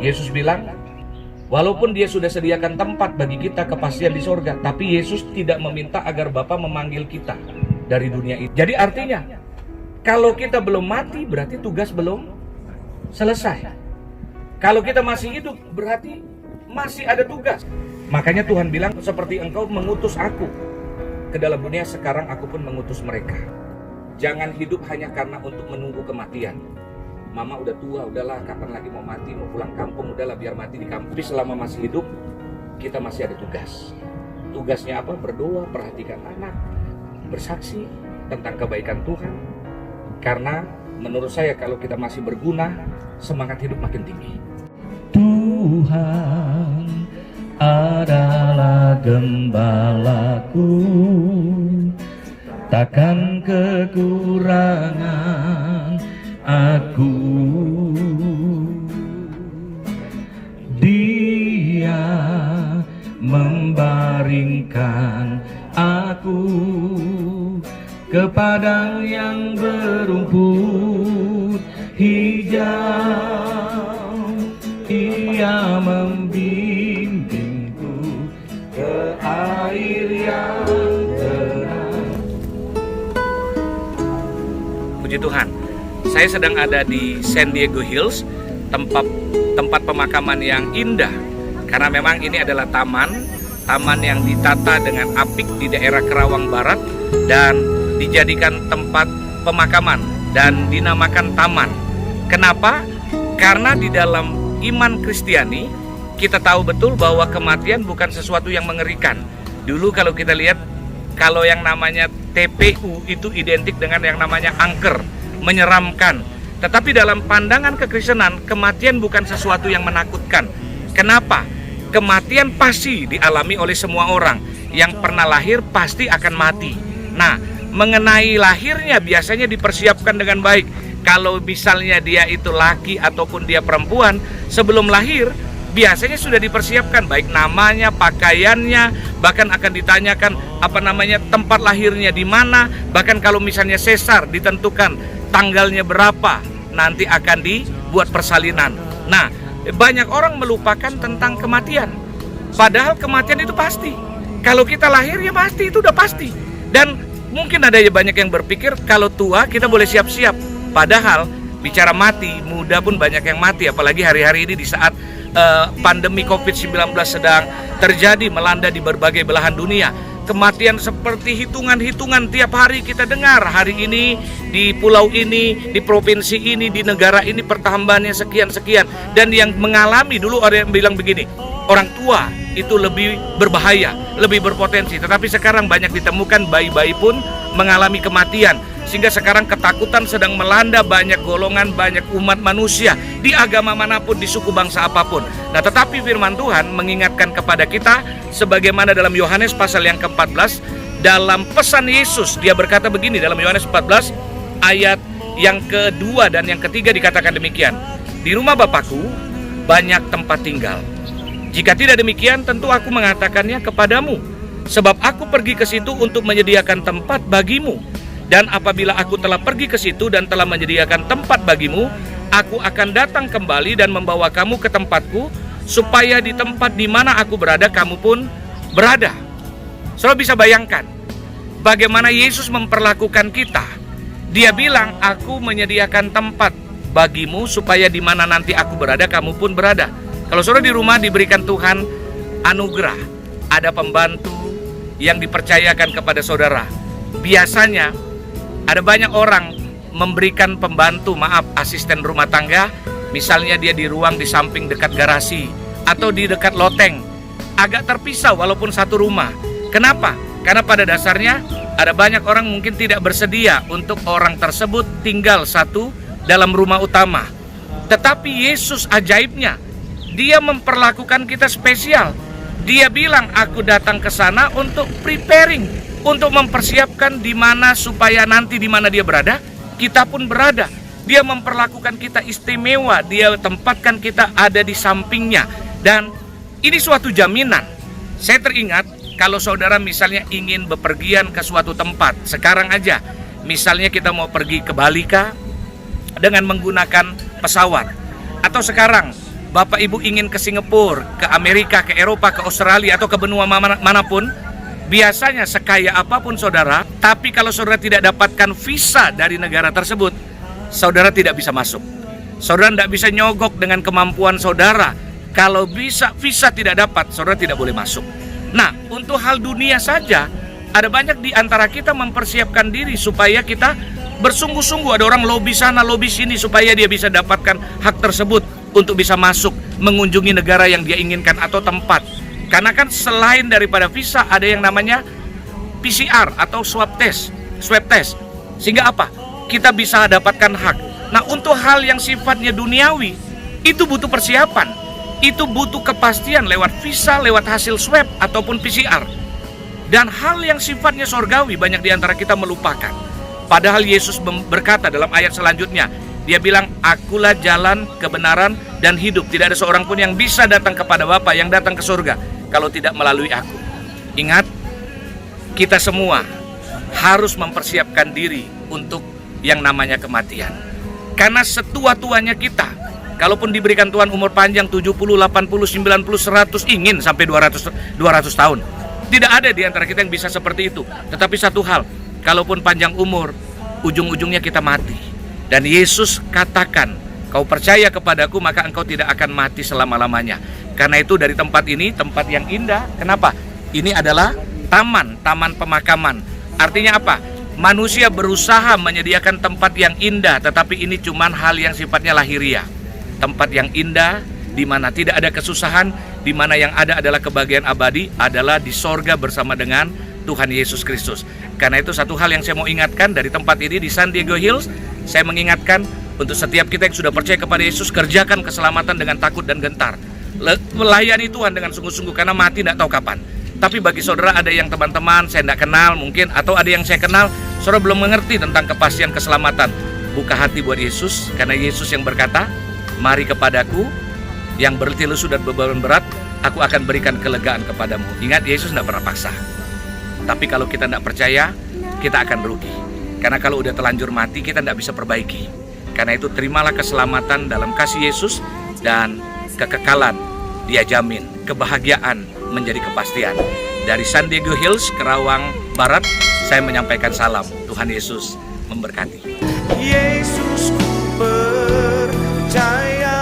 Yesus bilang, walaupun dia sudah sediakan tempat bagi kita kepastian di sorga, tapi Yesus tidak meminta agar Bapa memanggil kita dari dunia ini. Jadi artinya, kalau kita belum mati berarti tugas belum selesai. Kalau kita masih hidup berarti masih ada tugas. Makanya Tuhan bilang, seperti engkau mengutus aku ke dalam dunia, sekarang aku pun mengutus mereka. Jangan hidup hanya karena untuk menunggu kematian. Mama udah tua, udahlah kapan lagi mau mati, mau pulang kampung, udahlah biar mati di kampung. Tapi selama masih hidup, kita masih ada tugas. Tugasnya apa? Berdoa, perhatikan anak, bersaksi tentang kebaikan Tuhan. Karena menurut saya kalau kita masih berguna, semangat hidup makin tinggi. Tuhan adalah gembalaku, takkan kekurangan aku. Dia membaringkan aku ke padang yang berumput hijau. Ia membimbingku ke air yang tenang. Puji Tuhan, saya sedang ada di San Diego Hills, tempat pemakaman yang indah. Karena memang ini adalah taman yang ditata dengan apik di daerah Kerawang Barat dan dijadikan tempat pemakaman dan dinamakan taman. Kenapa? Karena di dalam iman Kristiani kita tahu betul bahwa kematian bukan sesuatu yang mengerikan. Dulu kalau kita lihat, kalau yang namanya TPU itu identik dengan yang namanya angker, menyeramkan. Tetapi dalam pandangan kekristenan, kematian bukan sesuatu yang menakutkan. Kenapa? Kematian pasti dialami oleh semua orang. Yang pernah lahir pasti akan mati. Nah, mengenai lahirnya biasanya dipersiapkan dengan baik. Kalau misalnya dia itu laki ataupun dia perempuan, sebelum lahir biasanya sudah dipersiapkan baik namanya, pakaiannya, bahkan akan ditanyakan tempat lahirnya di mana, bahkan kalau misalnya sesar ditentukan tanggalnya berapa, nanti akan dibuat persalinan. Nah, banyak orang melupakan tentang kematian. Padahal kematian itu pasti. Kalau kita lahir ya pasti, itu udah pasti. Dan mungkin ada ya banyak yang berpikir kalau tua kita boleh siap-siap. Padahal bicara mati, muda pun banyak yang mati. Apalagi hari-hari ini di saat pandemi COVID-19 sedang terjadi melanda di berbagai belahan dunia. Kematian seperti hitungan-hitungan tiap hari kita dengar. Hari ini di pulau ini, di provinsi ini, di negara ini pertambahannya sekian-sekian. Dan yang mengalami dulu ada yang bilang begini, orang tua itu lebih berbahaya, lebih berpotensi. Tetapi sekarang banyak ditemukan bayi-bayi pun mengalami kematian. Sehingga sekarang ketakutan sedang melanda banyak golongan, banyak umat manusia di agama manapun, di suku bangsa apapun. Nah, tetapi firman Tuhan mengingatkan kepada kita sebagaimana dalam Yohanes pasal yang ke-14, dalam pesan Yesus dia berkata begini dalam Yohanes 14 ayat yang kedua dan yang ketiga dikatakan demikian. Di rumah Bapakku banyak tempat tinggal. Jika tidak demikian, tentu aku mengatakannya kepadamu, sebab aku pergi ke situ untuk menyediakan tempat bagimu. Dan apabila aku telah pergi ke situ dan telah menyediakan tempat bagimu, aku akan datang kembali dan membawa kamu ke tempatku, supaya di tempat di mana aku berada, kamu pun berada. Saudara bisa bayangkan bagaimana Yesus memperlakukan kita. Dia bilang, aku menyediakan tempat bagimu, supaya di mana nanti aku berada, kamu pun berada. Kalau saudara di rumah diberikan Tuhan anugerah, ada pembantu yang dipercayakan kepada saudara. Biasanya ada banyak orang memberikan pembantu, asisten rumah tangga. Misalnya dia di ruang di samping dekat garasi atau di dekat loteng, agak terpisah walaupun satu rumah. Kenapa? Karena pada dasarnya ada banyak orang mungkin tidak bersedia untuk orang tersebut tinggal satu dalam rumah utama. Tetapi Yesus ajaibnya, dia memperlakukan kita spesial. Dia bilang, aku datang ke sana untuk preparing, untuk mempersiapkan di mana supaya nanti di mana dia berada, kita pun berada. Dia memperlakukan kita istimewa, dia tempatkan kita ada di sampingnya. Dan ini suatu jaminan. Saya teringat kalau saudara misalnya ingin bepergian ke suatu tempat, sekarang aja, misalnya kita mau pergi ke Bali dengan menggunakan pesawat. Atau sekarang Bapak Ibu ingin ke Singapura, ke Amerika, ke Eropa, ke Australia, atau ke benua manapun, biasanya sekaya apapun saudara, tapi kalau saudara tidak dapatkan visa dari negara tersebut, saudara tidak bisa masuk. Saudara tidak bisa nyogok dengan kemampuan saudara. Kalau visa tidak dapat, saudara tidak boleh masuk. Nah, untuk hal dunia saja, ada banyak di antara kita mempersiapkan diri supaya kita bersungguh-sungguh. Ada orang lobi sana, lobi sini supaya dia bisa dapatkan hak tersebut untuk bisa masuk, mengunjungi negara yang dia inginkan atau tempat. Karena kan selain daripada visa, ada yang namanya PCR atau swab test. Sehingga apa? Kita bisa dapatkan hak. Nah, untuk hal yang sifatnya duniawi, itu butuh persiapan. Itu butuh kepastian lewat visa, lewat hasil swab ataupun PCR. Dan hal yang sifatnya sorgawi banyak di antara kita melupakan. Padahal Yesus berkata dalam ayat selanjutnya, dia bilang, akulah jalan, kebenaran, dan hidup. Tidak ada seorang pun yang bisa datang kepada Bapa, yang datang ke surga, kalau tidak melalui aku. Ingat, kita semua harus mempersiapkan diri untuk yang namanya kematian. Karena setua-tuanya kita, kalaupun diberikan Tuhan umur panjang 70, 80, 90, 100, ingin sampai 200 tahun. Tidak ada di antara kita yang bisa seperti itu. Tetapi satu hal, kalaupun panjang umur, ujung-ujungnya kita mati. Dan Yesus katakan, kau percaya kepadaku maka engkau tidak akan mati selama-lamanya. Karena itu dari tempat ini, tempat yang indah. Kenapa? Ini adalah taman pemakaman. Artinya apa? Manusia berusaha menyediakan tempat yang indah, tetapi ini cuma hal yang sifatnya lahiriah. Tempat yang indah, di mana tidak ada kesusahan, di mana yang ada adalah kebahagiaan abadi, adalah di sorga bersama dengan Tuhan Yesus Kristus. Karena itu satu hal yang saya mau ingatkan dari tempat ini di San Diego Hills, saya mengingatkan untuk setiap kita yang sudah percaya kepada Yesus, kerjakan keselamatan dengan takut dan gentar. Melayani Tuhan dengan sungguh-sungguh, karena mati tidak tahu kapan. Tapi bagi saudara ada yang teman-teman saya tidak kenal mungkin, atau ada yang saya kenal, saudara belum mengerti tentang kepastian keselamatan. Buka hati buat Yesus, karena Yesus yang berkata, mari kepadaku yang berletih lesu dan beban berat, aku akan berikan kelegaan kepadamu. Ingat, Yesus tidak pernah paksa. Tapi kalau kita tidak percaya, kita akan rugi. Karena kalau udah terlanjur mati, kita tidak bisa perbaiki. Karena itu terimalah keselamatan dalam kasih Yesus, dan kekekalan dia jamin, kebahagiaan menjadi kepastian. Dari San Diego Hills, Kerawang Barat, saya menyampaikan salam. Tuhan Yesus memberkati. Yesus, ku percaya.